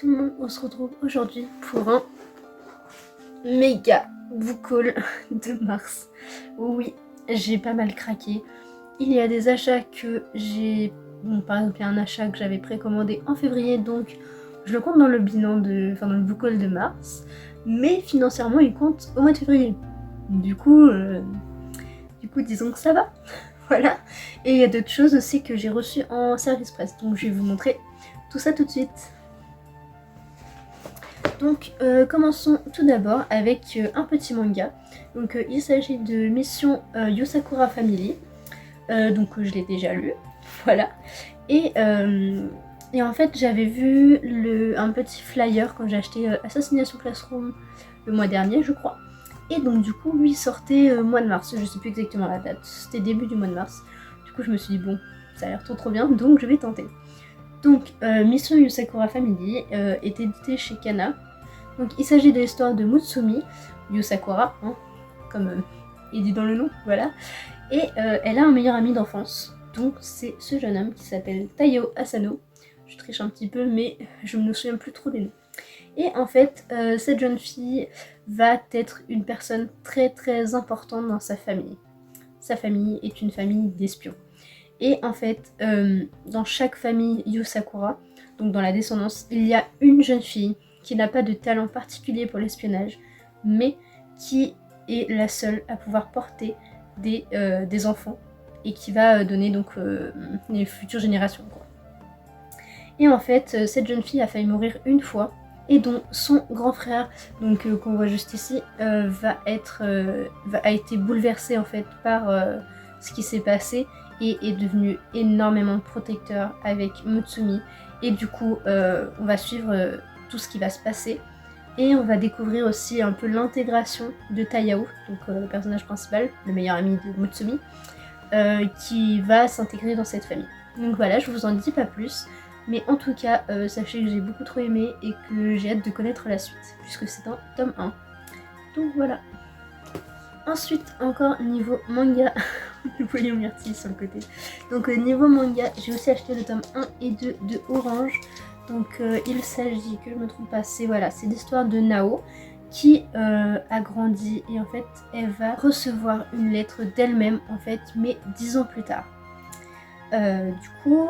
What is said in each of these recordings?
tout le monde, on se retrouve aujourd'hui pour un méga book haul de mars. Oui, j'ai pas mal craqué. Il y a des achats que j'ai... Bon, par exemple, il y a un achat que j'avais précommandé en février, donc je le compte dans le bilan dans le book haul de mars. Mais financièrement, il compte au mois de février. Du coup, disons que ça va. Voilà. Et il y a d'autres choses aussi que j'ai reçues en service presse. Donc je vais vous montrer tout ça tout de suite. Donc commençons tout d'abord avec un petit manga. Donc il s'agit de Mission Yosakura Family. Donc je l'ai déjà lu. Voilà. Et en fait j'avais vu un petit flyer quand j'ai acheté Assassination Classroom le mois dernier je crois. Et donc du coup lui sortait mois de mars, je sais plus exactement la date, c'était début du mois de mars. Du coup je me suis dit bon, ça a l'air trop bien, donc je vais tenter. Donc Mission Yosakura Family est édité chez Kana. Donc il s'agit de l'histoire de Mutsumi Yosakura, hein, comme il dit dans le nom, voilà. Et elle a un meilleur ami d'enfance, donc c'est ce jeune homme qui s'appelle Taiyo Asano. Je triche un petit peu mais je me souviens plus trop des noms. Et en fait, cette jeune fille va être une personne très très importante dans sa famille. Sa famille est une famille d'espions. Et en fait, dans chaque famille Yosakura, donc dans la descendance, il y a une jeune fille qui n'a pas de talent particulier pour l'espionnage, mais qui est la seule à pouvoir porter des enfants et qui va donner donc les futures générations, quoi. Et en fait, cette jeune fille a failli mourir une fois, et dont son grand frère, donc qu'on voit juste ici, a été bouleversé en fait par ce qui s'est passé et est devenu énormément protecteur avec Mutsumi. Et du coup, on va suivre tout ce qui va se passer et on va découvrir aussi un peu l'intégration de Tayao, donc le personnage principal, le meilleur ami de Mutsumi, qui va s'intégrer dans cette famille. Donc voilà, je vous en dis pas plus. Mais en tout cas, sachez que j'ai beaucoup trop aimé et que j'ai hâte de connaître la suite, puisque c'est un tome 1. Donc voilà. Ensuite, encore niveau manga, le volume Myrtille sur le côté. Donc niveau manga, j'ai aussi acheté le tome 1 et 2 de Orange. Donc il s'agit, que je me trompe pas, c'est l'histoire de Nao qui a grandi et en fait elle va recevoir une lettre d'elle-même en fait, mais 10 ans plus tard. Du coup,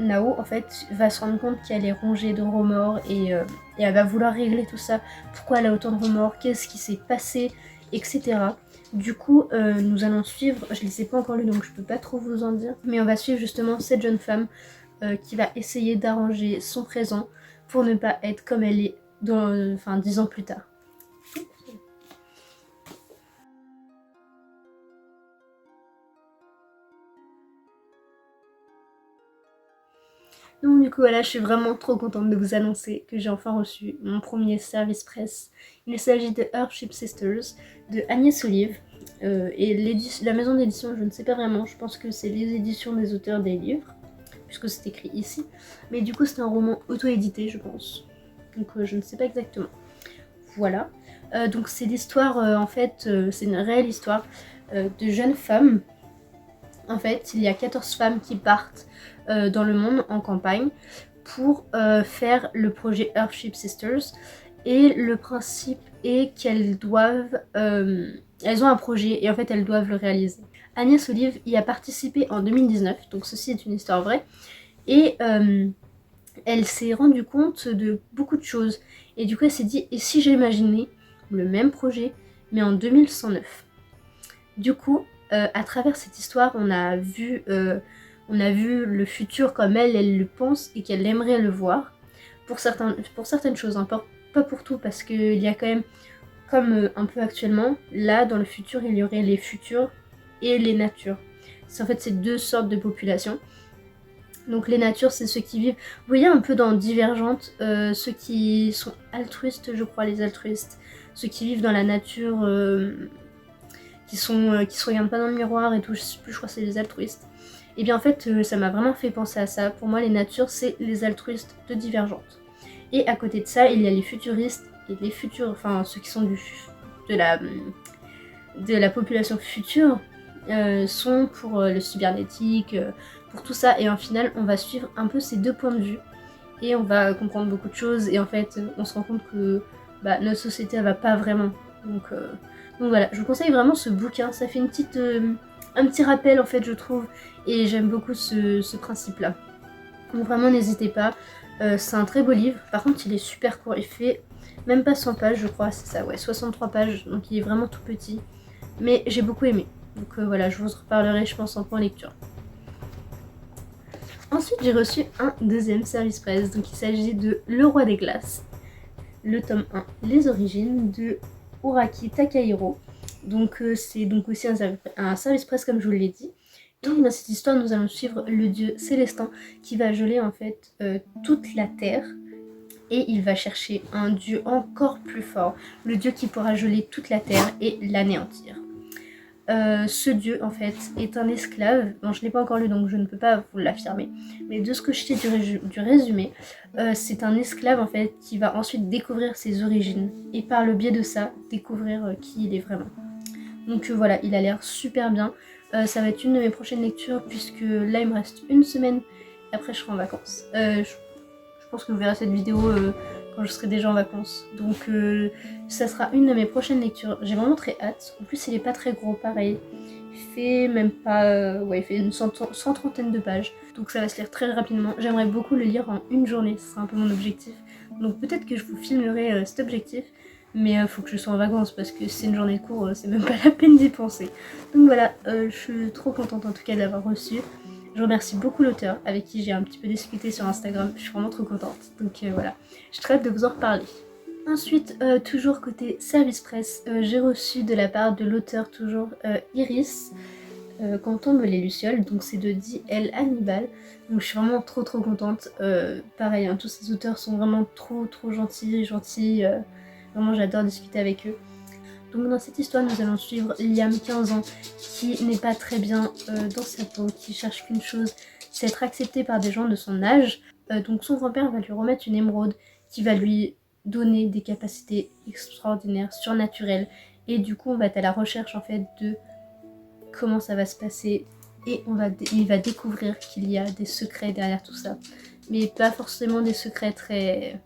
Nao en fait va se rendre compte qu'elle est rongée de remords et elle va vouloir régler tout ça. Pourquoi elle a autant de remords, qu'est-ce qui s'est passé, etc. Du coup, nous allons suivre, je ne sais pas encore le nom donc je peux pas trop vous en dire, mais on va suivre justement cette jeune femme qui va essayer d'arranger son présent pour ne pas être comme elle est 10 ans plus tard. Donc du coup voilà, je suis vraiment trop contente de vous annoncer que j'ai enfin reçu mon premier service presse. Il s'agit de Earthship Sisters de Agnès Olive. Et la maison d'édition, je ne sais pas vraiment, je pense que c'est les éditions des auteurs des livres, puisque c'est écrit ici. Mais du coup c'est un roman auto-édité je pense. Donc je ne sais pas exactement. Voilà. Donc c'est l'histoire, en fait, c'est une réelle histoire de jeunes femmes. En fait, il y a 14 femmes qui partent dans le monde en campagne pour faire le projet Earthship Sisters. Et le principe est qu'elles doivent... elles ont un projet et en fait elles doivent le réaliser. Agnès Olive y a participé en 2019, donc ceci est une histoire vraie. Et elle s'est rendue compte de beaucoup de choses. Et du coup elle s'est dit, et si j'imaginais le même projet, mais en 2109. Du coup, à travers cette histoire, on a vu le futur comme elle le pense et qu'elle aimerait le voir. Pour certaines choses, hein, pas pour tout, parce qu'il y a quand même, comme un peu actuellement, là dans le futur, il y aurait les futurs et les natures. En fait, c'est deux sortes de populations. Donc les natures, c'est ceux qui vivent, vous voyez un peu dans Divergente, ceux qui sont altruistes, je crois, les altruistes. Ceux qui vivent dans la nature, qui se regardent pas dans le miroir et tout, je sais plus, je crois que c'est les altruistes. Et bien en fait, ça m'a vraiment fait penser à ça. Pour moi, les natures, c'est les altruistes de Divergente. Et à côté de ça, il y a les futuristes et les futurs, enfin ceux qui sont de la population future, sont pour le cybernétique, pour tout ça. Et en final, on va suivre un peu ces deux points de vue. et on va comprendre beaucoup de choses et en fait on se rend compte que notre société elle va pas vraiment. Donc voilà, je vous conseille vraiment ce bouquin, ça fait un petit rappel en fait je trouve et j'aime beaucoup ce principe là. Donc vraiment n'hésitez pas, c'est un très beau livre, par contre il est super court, il fait même pas 100 pages je crois, c'est ça, ouais 63 pages, donc il est vraiment tout petit, mais j'ai beaucoup aimé. Donc voilà, je vous en reparlerai je pense en point lecture. Ensuite j'ai reçu un deuxième service presse, donc il s'agit de Le Roi des Glaces, le tome 1, Les Origines de Uraki Takahiro. Donc c'est donc aussi un service presse comme je vous l'ai dit. Donc dans cette histoire nous allons suivre le dieu Célestin qui va geler en fait toute la terre et il va chercher un dieu encore plus fort, le dieu qui pourra geler toute la terre et l'anéantir. Ce dieu en fait est un esclave, bon je ne l'ai pas encore lu donc je ne peux pas vous l'affirmer, mais de ce que je sais du résumé, c'est un esclave en fait qui va ensuite découvrir ses origines et par le biais de ça découvrir qui il est vraiment. Donc voilà, il a l'air super bien, ça va être une de mes prochaines lectures puisque là il me reste une semaine et après je serai en vacances. Je pense que vous verrez cette vidéo quand je serai déjà en vacances. Donc ça sera une de mes prochaines lectures. J'ai vraiment très hâte. En plus il est pas très gros, pareil. Il fait même pas... ouais, il fait une trentaine de pages. Donc ça va se lire très rapidement. J'aimerais beaucoup le lire en une journée, ce sera un peu mon objectif. Donc peut-être que je vous filmerai cet objectif. Mais faut que je sois en vacances parce que si c'est une journée de cours, c'est même pas la peine d'y penser. Donc voilà, je suis trop contente en tout cas d'avoir reçu. Je remercie beaucoup l'auteur avec qui j'ai un petit peu discuté sur Instagram, je suis vraiment trop contente. Donc voilà, j'ai très hâte de vous en reparler. Ensuite, toujours côté service presse, j'ai reçu de la part de l'auteur toujours Iris, Quand tombent les lucioles, donc c'est de D.L. Hannibal. Donc je suis vraiment trop contente. Pareil, hein, tous ces auteurs sont vraiment trop gentils. Vraiment j'adore discuter avec eux. Donc dans cette histoire, nous allons suivre Liam, 15 ans, qui n'est pas très bien dans sa peau, qui cherche qu'une chose, c'est être accepté par des gens de son âge. Donc son grand-père va lui remettre une émeraude qui va lui donner des capacités extraordinaires, surnaturelles. Et du coup, on va être à la recherche en fait de comment ça va se passer. Et il va découvrir qu'il y a des secrets derrière tout ça. Mais pas forcément des secrets très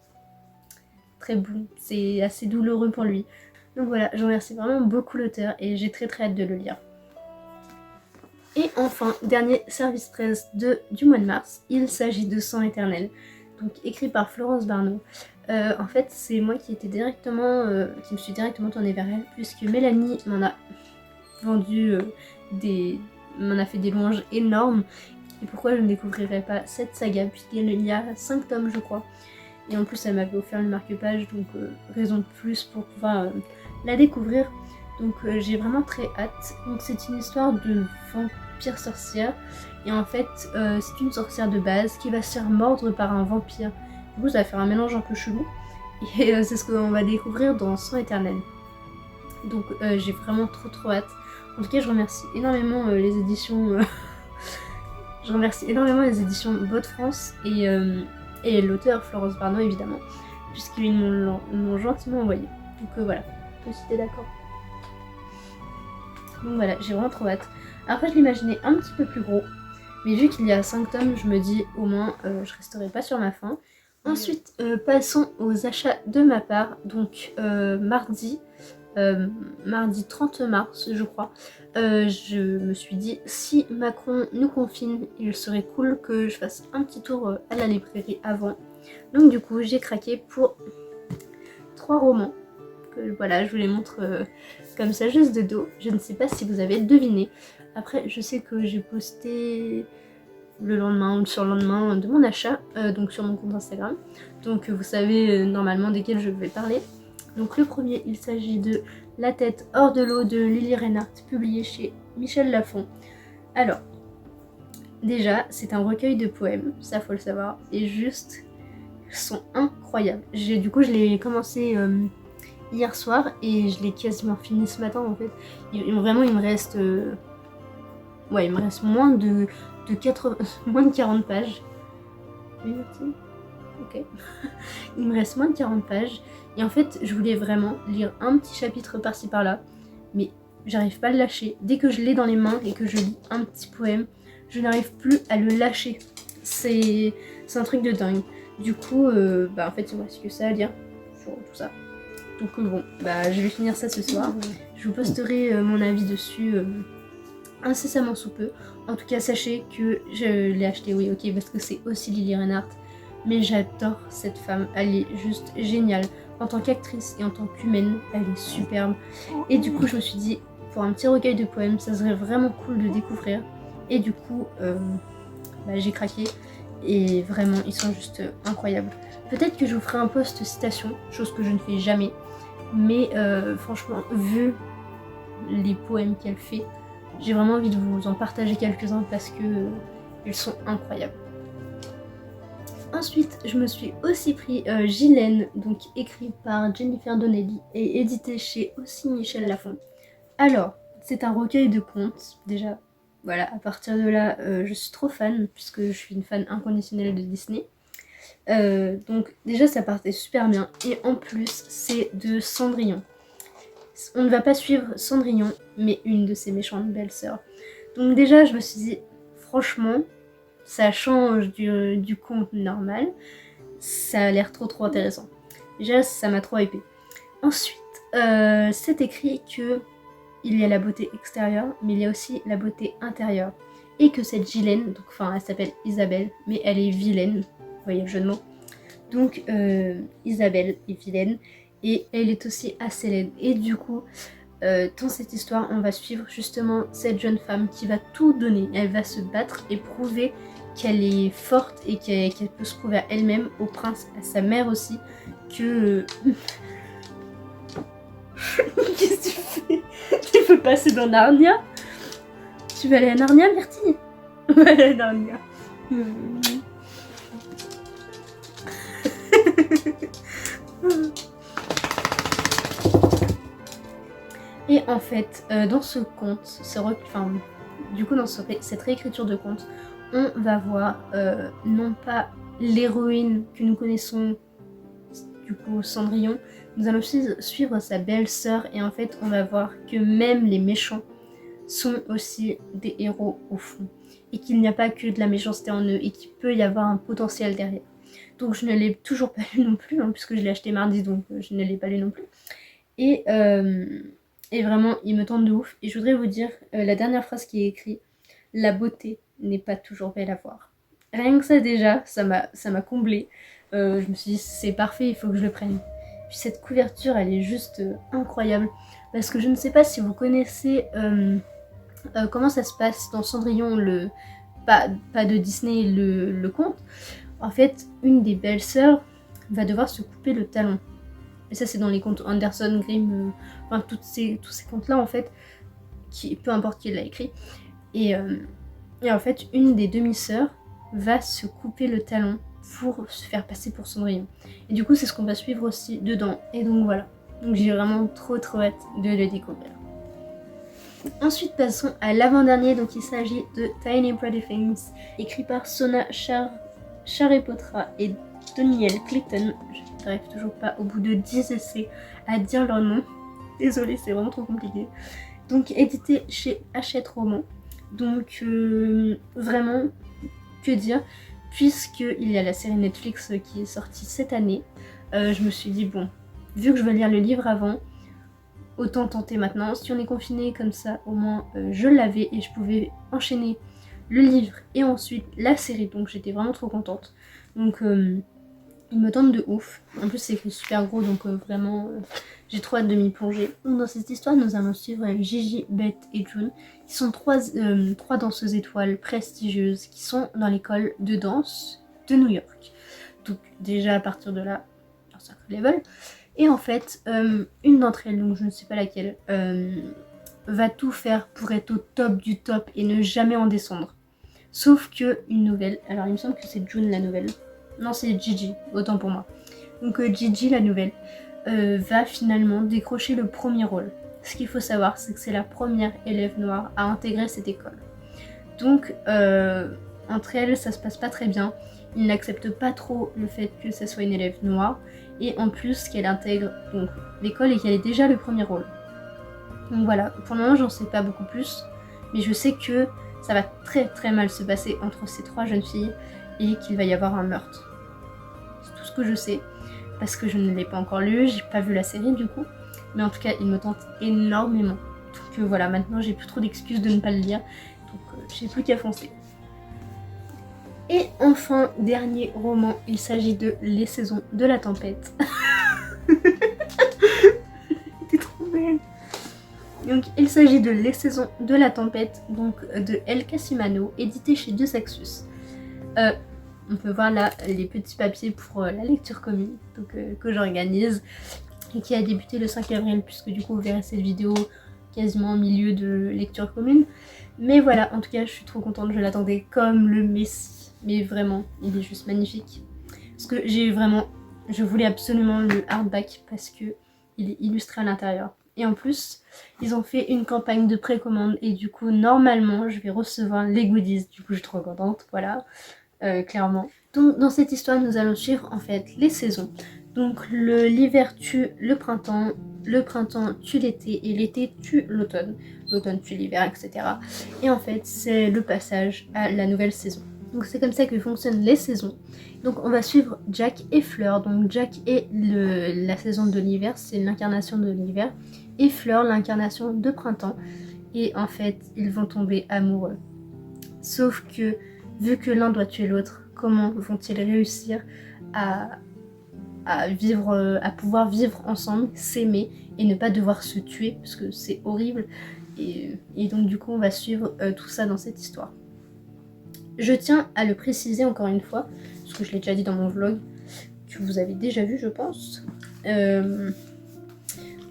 bons. C'est assez douloureux pour lui. Donc voilà, je remercie vraiment beaucoup l'auteur et j'ai très hâte de le lire. Et enfin, dernier service presse du mois de mars, il s'agit de Sang éternel, donc écrit par Florence Barneau. En fait, c'est moi qui me suis directement tournée vers elle, puisque Mélanie m'en a vendu m'en a fait des louanges énormes. Et pourquoi je ne découvrirais pas cette saga, puisqu'il y a 5 tomes je crois. Et en plus elle m'avait offert le marque-page, donc raison de plus pour pouvoir la découvrir. Donc j'ai vraiment très hâte. Donc c'est une histoire de vampire sorcière. Et en fait c'est une sorcière de base qui va se faire mordre par un vampire. Du coup ça va faire un mélange un peu chelou. Et c'est ce qu'on va découvrir dans Sang éternel. Donc j'ai vraiment trop hâte. En tout cas je remercie énormément les éditions... je remercie énormément les éditions Botte France et l'auteur Florence Barneau évidemment, puisqu'ils m'ont gentiment envoyé. Donc voilà, toi aussi t'es d'accord. Donc voilà, j'ai vraiment trop hâte. Après je l'imaginais un petit peu plus gros, mais vu qu'il y a 5 tomes, je me dis au moins je resterai pas sur ma faim. Ensuite, passons aux achats de ma part. Donc mardi 30 mars je crois, je me suis dit si Macron nous confine, il serait cool que je fasse un petit tour à la librairie avant. Donc du coup j'ai craqué pour 3 romans que voilà, je vous les montre comme ça juste de dos. Je ne sais pas si vous avez deviné. Après je sais que j'ai posté le lendemain ou le surlendemain de mon achat, donc sur mon compte Instagram. Donc vous savez normalement desquels je vais parler. Donc le premier, il s'agit de La tête hors de l'eau de Lily Reinhardt, publié chez Michel Lafon. Alors, déjà, c'est un recueil de poèmes, ça faut le savoir, et juste, ils sont incroyables. Du coup, je l'ai commencé hier soir et je l'ai quasiment fini ce matin en fait. Vraiment, il me reste... ouais, il me reste moins de 40 pages. Ok. Il me reste moins de 40 pages. Et en fait, je voulais vraiment lire un petit chapitre par-ci par-là, mais j'arrive pas à le lâcher. Dès que je l'ai dans les mains et que je lis un petit poème, je n'arrive plus à le lâcher. C'est un truc de dingue. Du coup, en fait il me reste que ça à lire sur tout ça. Donc bon, je vais finir ça ce soir. Je vous posterai mon avis dessus incessamment sous peu. En tout cas, sachez que je l'ai acheté, oui, ok, parce que c'est aussi Lili Reinhardt. Mais j'adore cette femme, elle est juste géniale. En tant qu'actrice et en tant qu'humaine, elle est superbe. Et du coup, je me suis dit, pour un petit recueil de poèmes, ça serait vraiment cool de découvrir. Et du coup, j'ai craqué. Et vraiment, ils sont juste incroyables. Peut-être que je vous ferai un post citation, chose que je ne fais jamais. Mais franchement, vu les poèmes qu'elle fait, j'ai vraiment envie de vous en partager quelques-uns parce que ils sont incroyables. Ensuite, je me suis aussi pris Ghislaine, donc écrit par Jennifer Donnelly et édité chez aussi Michel Lafon. Alors, c'est un recueil de contes, déjà. Voilà, à partir de là, je suis trop fan, puisque je suis une fan inconditionnelle de Disney. Donc déjà, ça partait super bien. Et en plus, c'est de Cendrillon. On ne va pas suivre Cendrillon, mais une de ses méchantes belles-sœurs. Donc déjà, je me suis dit, franchement, ça change du conte normal. Ça a l'air trop intéressant. Déjà, ça m'a trop hypé. Ensuite, c'est écrit que il y a la beauté extérieure, mais il y a aussi la beauté intérieure. Et que cette Ghislaine, donc elle s'appelle Isabelle, mais elle est vilaine. Vous voyez le jeu de mots. Donc Isabelle est vilaine et elle est aussi assez laide. Et du coup, dans cette histoire, on va suivre justement cette jeune femme qui va tout donner. Elle va se battre et prouver qu'elle est forte et qu'elle peut se prouver à elle-même, au prince, à sa mère aussi, que... Qu'est-ce que tu fais? Tu peux passer dans Narnia? Tu vas aller à Narnia, Myrtille? On va aller à Narnia. Et en fait, dans ce conte, dans cette réécriture de conte, on va voir non pas l'héroïne que nous connaissons, du coup Cendrillon, nous allons suivre sa belle-sœur et en fait on va voir que même les méchants sont aussi des héros au fond et qu'il n'y a pas que de la méchanceté en eux et qu'il peut y avoir un potentiel derrière. Donc je ne l'ai toujours pas lu non plus, puisque je l'ai acheté mardi, donc je ne l'ai pas lu non plus. Et vraiment, il me tente de ouf. Et je voudrais vous dire la dernière phrase qui est écrite, la beauté n'est pas toujours belle à voir. Rien que ça déjà, ça m'a comblée. Je me suis dit, c'est parfait, il faut que je le prenne. Puis cette couverture, elle est juste incroyable. Parce que je ne sais pas si vous connaissez comment ça se passe dans Cendrillon, pas de Disney, le conte. En fait, une des belles-sœurs va devoir se couper le talon. Et ça, c'est dans les contes Anderson, Grimm, tous ces contes-là, en fait, peu importe qui l'a écrit. Et en fait, une des demi-sœurs va se couper le talon pour se faire passer pour Cendrillon. Et du coup, c'est ce qu'on va suivre aussi dedans. Et donc voilà. Donc j'ai vraiment trop hâte de le découvrir. Ensuite, passons à l'avant-dernier. Donc il s'agit de Tiny Pretty Things, écrit par Sona Charepotra et Danielle Clayton. Je n'arrive toujours pas au bout de 10 essais à dire leur nom. Désolée, c'est vraiment trop compliqué. Donc édité chez Hachette Roman. Donc vraiment, que dire, puisqu'il y a la série Netflix qui est sortie cette année, je me suis dit bon, vu que je vais lire le livre avant, autant tenter maintenant. Si on est confiné comme ça, au moins je l'avais et je pouvais enchaîner le livre et ensuite la série, donc j'étais vraiment trop contente. Donc il me tente de ouf. En plus c'est écrit super gros, donc vraiment j'ai trop hâte de m'y plonger. Donc dans cette histoire, nous allons suivre Gigi, Beth et June, qui sont trois danseuses étoiles prestigieuses qui sont dans l'école de danse de New York. Donc déjà à partir de là, un sacré level. Et en fait, une d'entre elles, donc je ne sais pas laquelle, va tout faire pour être au top du top et ne jamais en descendre. Sauf que une nouvelle, alors il me semble que c'est June la nouvelle, non c'est Gigi, autant pour moi. Donc Gigi la nouvelle va finalement décrocher le premier rôle. Ce qu'il faut savoir, c'est que c'est la première élève noire à intégrer cette école. Donc entre elles, ça se passe pas très bien. Ils n'acceptent pas trop le fait que ça soit une élève noire. Et en plus qu'elle intègre donc l'école et qu'elle ait déjà le premier rôle. Donc voilà, pour le moment j'en sais pas beaucoup plus, mais je sais que ça va très mal se passer entre ces trois jeunes filles et qu'il va y avoir un meurtre. ce que je sais, parce que je ne l'ai pas encore lu, j'ai pas vu la série du coup, mais en tout cas il me tente énormément. Donc voilà, maintenant j'ai plus trop d'excuses de ne pas le lire, donc j'ai plus qu'à foncer. Et enfin, dernier roman, il s'agit de Les Saisons de la Tempête. T'es trop belle. Donc il s'agit de Les Saisons de la Tempête, donc de El Casimano, édité chez Deux Saxus. On peut voir là les petits papiers pour la lecture commune donc, que j'organise et qui a débuté le 5 avril, puisque du coup vous verrez cette vidéo quasiment au milieu de lecture commune. Mais voilà, en tout cas je suis trop contente, je l'attendais comme le messie, mais vraiment il est juste magnifique. Parce que je voulais absolument le hardback parce que il est illustré à l'intérieur. Et en plus, ils ont fait une campagne de précommande et du coup normalement je vais recevoir les goodies, du coup je suis trop contente, voilà. Clairement. Donc dans cette histoire nous allons suivre en fait les saisons. Donc l'hiver tue le printemps tue l'été et l'été tue l'automne tue l'hiver, etc. Et en fait c'est le passage à la nouvelle saison. Donc c'est comme ça que fonctionnent les saisons. Donc on va suivre Jack et Fleur. Donc Jack est la saison de l'hiver, c'est l'incarnation de l'hiver, et Fleur l'incarnation de printemps. Et en fait ils vont tomber amoureux. Sauf que vu que l'un doit tuer l'autre, comment vont-ils réussir à pouvoir vivre ensemble, s'aimer et ne pas devoir se tuer, parce que c'est horrible. Et donc du coup on va suivre tout ça dans cette histoire. Je tiens à le préciser encore une fois, parce que je l'ai déjà dit dans mon vlog, que vous avez déjà vu je pense.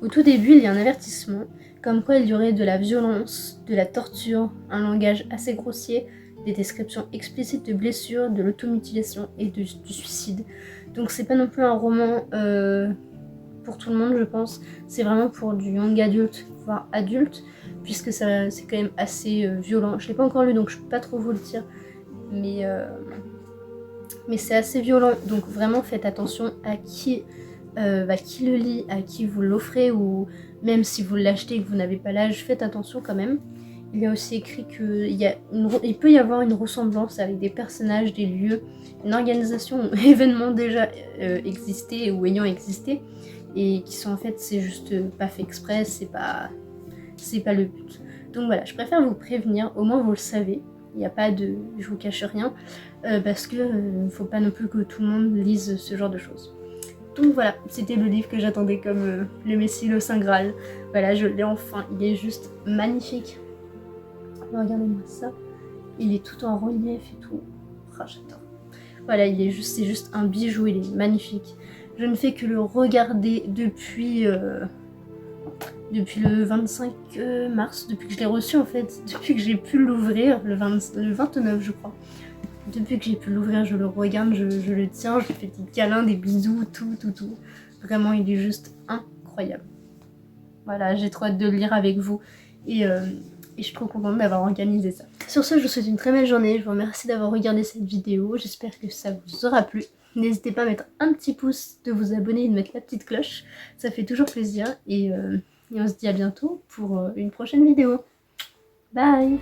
Au tout début il y a un avertissement, comme quoi il y aurait de la violence, de la torture, un langage assez grossier, des descriptions explicites de blessures, de l'automutilation et du suicide. Donc c'est pas non plus un roman pour tout le monde je pense, c'est vraiment pour du young adulte, voire adulte, puisque c'est quand même assez violent. Je l'ai pas encore lu donc je peux pas trop vous le dire, mais c'est assez violent, donc vraiment faites attention à qui le lit, à qui vous l'offrez, ou même si vous l'achetez et que vous n'avez pas l'âge, faites attention quand même. Il y a aussi écrit qu'il peut y avoir une ressemblance avec des personnages, des lieux, une organisation ou événements déjà existés ou ayant existé, et qui sont en fait, c'est juste pas fait exprès, c'est pas le but. Donc voilà, je préfère vous prévenir, au moins vous le savez, il n'y a pas de... je vous cache rien, parce que faut pas non plus que tout le monde lise ce genre de choses. Donc voilà, c'était le livre que j'attendais comme le Messie, le Saint Graal. Voilà, je l'ai enfin, il est juste magnifique. Regardez-moi ça, il est tout en relief et tout. Oh, j'adore. Voilà, c'est juste un bijou, il est magnifique. Je ne fais que le regarder depuis le 25 mars, depuis que je l'ai reçu en fait, depuis que j'ai pu l'ouvrir, le 29 je crois. Depuis que j'ai pu l'ouvrir, je le regarde, je le tiens, je fais des câlins, des bisous, tout. Vraiment, il est juste incroyable. Voilà, j'ai trop hâte de le lire avec vous et je suis trop contente d'avoir organisé ça. Sur ce, je vous souhaite une très belle journée, je vous remercie d'avoir regardé cette vidéo, j'espère que ça vous aura plu. N'hésitez pas à mettre un petit pouce, de vous abonner et de mettre la petite cloche, ça fait toujours plaisir et on se dit à bientôt pour une prochaine vidéo. Bye!